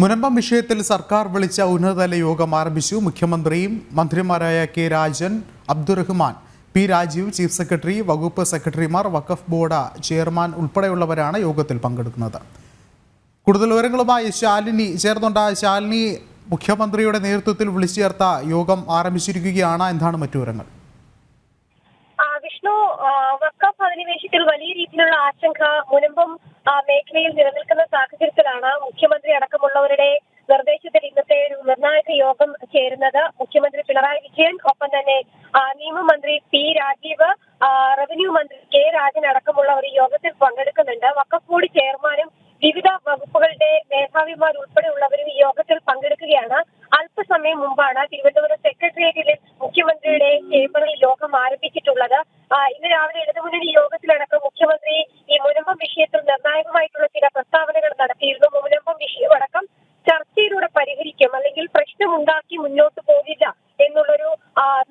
മുനമ്പം വിഷയത്തിൽ സർക്കാർ വിളിച്ച ഉന്നതതല യോഗം ആരംഭിച്ചു. മുഖ്യമന്ത്രിയും മന്ത്രിമാരായ K Rajan, Abdurahman, P Rajeev, chief secretary, വകുപ്പ് സെക്രട്ടറിമാർ, വഖഫ് ബോർഡ് ചെയർമാൻ ഉൾപ്പെടെയുള്ളവരാണ് യോഗത്തിൽ പങ്കെടുക്കുന്നത്. കൂടുതൽ വിവരങ്ങളുമായി ശാലിനി ചേർന്നുണ്ട്. ശാലിനി, മുഖ്യമന്ത്രിയുടെ നേതൃത്വത്തിൽ വിളിച്ചു ചേർത്ത യോഗം ആരംഭിച്ചിരിക്കുകയാണ്. എന്താണ് മറ്റു വിവരങ്ങൾ? വഖഫ് അധിനിവേശത്തിൽ വലിയ രീതിയിലുള്ള ആശങ്ക മുനമ്പം മേഖലയിൽ നിലനിൽക്കുന്ന സാഹചര്യത്തിലാണ് മുഖ്യമന്ത്രി അടക്കമുള്ളവരുടെ നിർദ്ദേശത്തിൽ ഇന്നത്തെ ഒരു നിർണായക യോഗം ചേരുന്നത്. മുഖ്യമന്ത്രി പിണറായി വിജയൻ, ഒപ്പം തന്നെ നിയമമന്ത്രി പി രാജീവ്, റവന്യൂ മന്ത്രി കെ രാജൻ അടക്കമുള്ള ഒരു യോഗത്തിൽ പങ്കെടുക്കുന്നുണ്ട്. വഖഫ് ബോർഡ് ചെയർമാനും വിവിധ വകുപ്പുകളുടെ മേധാവിമാർ ഉൾപ്പെടെയുള്ളവരും ഈ യോഗത്തിൽ പങ്കെടുക്കുകയാണ്. അല്പസമയം മുമ്പാണ് തിരുവനന്തപുരം സെക്രട്ടേറിയറ്റിൽ മുഖ്യമന്ത്രിയുടെ ചേംബറിൽ യോഗം ആരംഭിച്ചിട്ടുള്ളത്. ഇന്ന് രാവിലെ ഇടതുമുന്നണി യോഗത്തിലടക്കം മുഖ്യമന്ത്രി ഈ മുനമ്പം വിഷയത്തിൽ നിർണായകമായിട്ടുള്ള ചില പ്രസ്താവനകൾ നടത്തിയിരുന്നു. മുനമ്പം വിഷയമടക്കം ചർച്ചയിലൂടെ പരിഹരിക്കും, അല്ലെങ്കിൽ പ്രശ്നമുണ്ടാക്കി മുന്നോട്ട് പോകില്ല എന്നുള്ളൊരു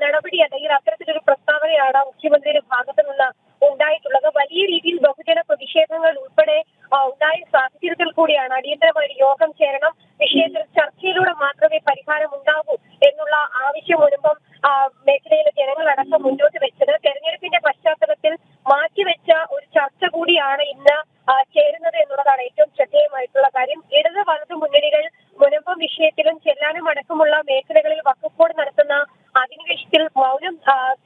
നടപടി അല്ലെങ്കിൽ അത്തരത്തിലൊരു പ്രസ്താവനയാണ് മുഖ്യമന്ത്രിയുടെ ഭാഗത്തു നിന്ന് ഉണ്ടായിട്ടുള്ളത്. വലിയ രീതിയിൽ ബഹുജന പ്രതിഷേധങ്ങൾ ഉൾപ്പെടെ ഉണ്ടായ സാഹചര്യത്തിൽ കൂടിയാണ് അടിയന്തരമായ യോഗം ചേരണം, വിഷയത്തിൽ ചർച്ചയിലൂടെ മാത്രമേ പരിഹാരം ഉണ്ടാകൂ എന്നുള്ള ആവശ്യം മുനമ്പം മേഖലയിലെ ജനങ്ങളടക്കം മുന്നോട്ട് വെച്ചത്. തെരഞ്ഞെടുപ്പിന്റെ പശ്ചാത്തലത്തിൽ മാറ്റിവെച്ച ഒരു ചർച്ച കൂടിയാണ് ഇന്ന് ചേരുന്നത് എന്നുള്ളതാണ് ഏറ്റവും ശ്രദ്ധേയമായിട്ടുള്ള കാര്യം. ഇടത് വലതു മുന്നണികൾ മുനമ്പം വിഷയത്തിലും ചെല്ലാനും അടക്കമുള്ള മേഖലകളിൽ വഖഫ് ബോർഡ് നടത്തുന്ന അധിനിവേശത്തിൽ മൗനം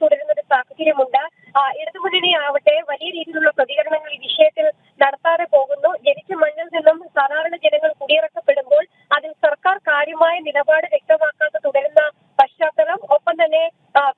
തുടരുന്ന ഒരു സാഹചര്യമുണ്ട്. ഇടതുമുന്നണി ആവട്ടെ വലിയ രീതിയിലുള്ള പ്രതികരണങ്ങൾ ഈ വിഷയത്തിൽ നടത്താതെ പോകുന്നു. ജനിച്ച മണ്ണിൽ നിന്നും സാധാരണ ജനങ്ങൾ കുടിയിറക്കപ്പെടുമ്പോൾ അതിൽ സർക്കാർ കാര്യമായ നിലപാട് വ്യക്തമാക്കാതെ തുടരുന്ന പശ്ചാത്തലം, ഒപ്പം തന്നെ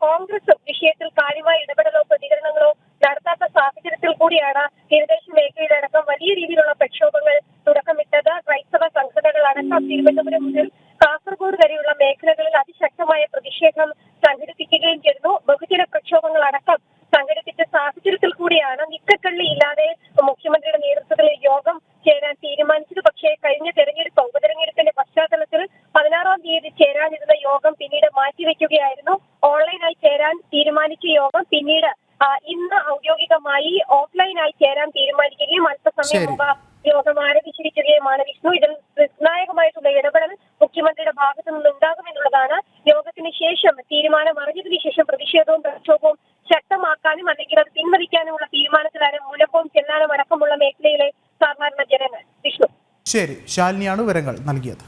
കോൺഗ്രസ് വിഷയത്തിൽ കാര്യമായ ഇടപെടലോ പ്രതികരണങ്ങളോ നടത്താത്ത സാഹചര്യത്തിൽ കൂടിയാണ് തീരദേശ മേഖലയിലടക്കം വലിയ രീതിയിലുള്ള പ്രക്ഷോഭങ്ങൾ തുടക്കമിട്ടത്. ക്രൈസ്തവ സംഘടനകൾ അടക്കം തിരുവനന്തപുരം മുതൽ കാസർഗോഡ് വരെയുള്ള മേഖലകളിൽ അതിശക്തമായ പ്രതിഷേധം സംഘടിപ്പിക്കുകയും ചെയ്തു. ബഹുജന പ്രക്ഷോഭങ്ങൾ അടക്കം സംഘടിപ്പിച്ച സാഹചര്യത്തിൽ കൂടിയാണ് നിക്കക്കള്ളി ഇല്ലാതെ മുഖ്യമന്ത്രിയുടെ നേതൃത്വത്തിൽ യോഗം ചേരാൻ തീരുമാനിച്ചത്. പക്ഷേ കഴിഞ്ഞ ഉപതെരഞ്ഞെടുപ്പിന്റെ പശ്ചാത്തലത്തിൽ 16-ാം തീയതി ചേരാനിരുന്ന യോഗം പിന്നീട് മാറ്റിവെക്കുകയായിരുന്നു. ഓൺലൈനായി ചേരാൻ തീരുമാനിച്ച യോഗം പിന്നീട് ഇന്ന് ഔദ്യോഗികമായി ഓഫ്ലൈനായി ചേരാൻ തീരുമാനിക്കുകയും അല്പസമയം മുമ്പ് യോഗം ആരംഭിച്ചിരിക്കുകയുമാണ്. വിഷ്ണു, ഇതിൽ നിർണായകമായിട്ടുള്ള ഇടപെടൽ മുഖ്യമന്ത്രിയുടെ ഭാഗത്തു നിന്നുണ്ടാകുമെന്നുള്ളതാണ്. യോഗത്തിന് ശേഷം തീരുമാനം അറിഞ്ഞതിനു ശേഷം പ്രതിഷേധവും പ്രക്ഷോഭവും ശക്തമാക്കാനും അല്ലെങ്കിൽ അത് പിൻവലിക്കാനുമുള്ള തീരുമാനത്തിലാണ് മുനമ്പവും ചെല്ലാനും അടക്കമുള്ള മേഖലയിലെ സാധാരണ ജനങ്ങൾ. വിഷ്ണു, ശരി, ശാലിനിയാണ് വിവരങ്ങൾ നൽകിയത്.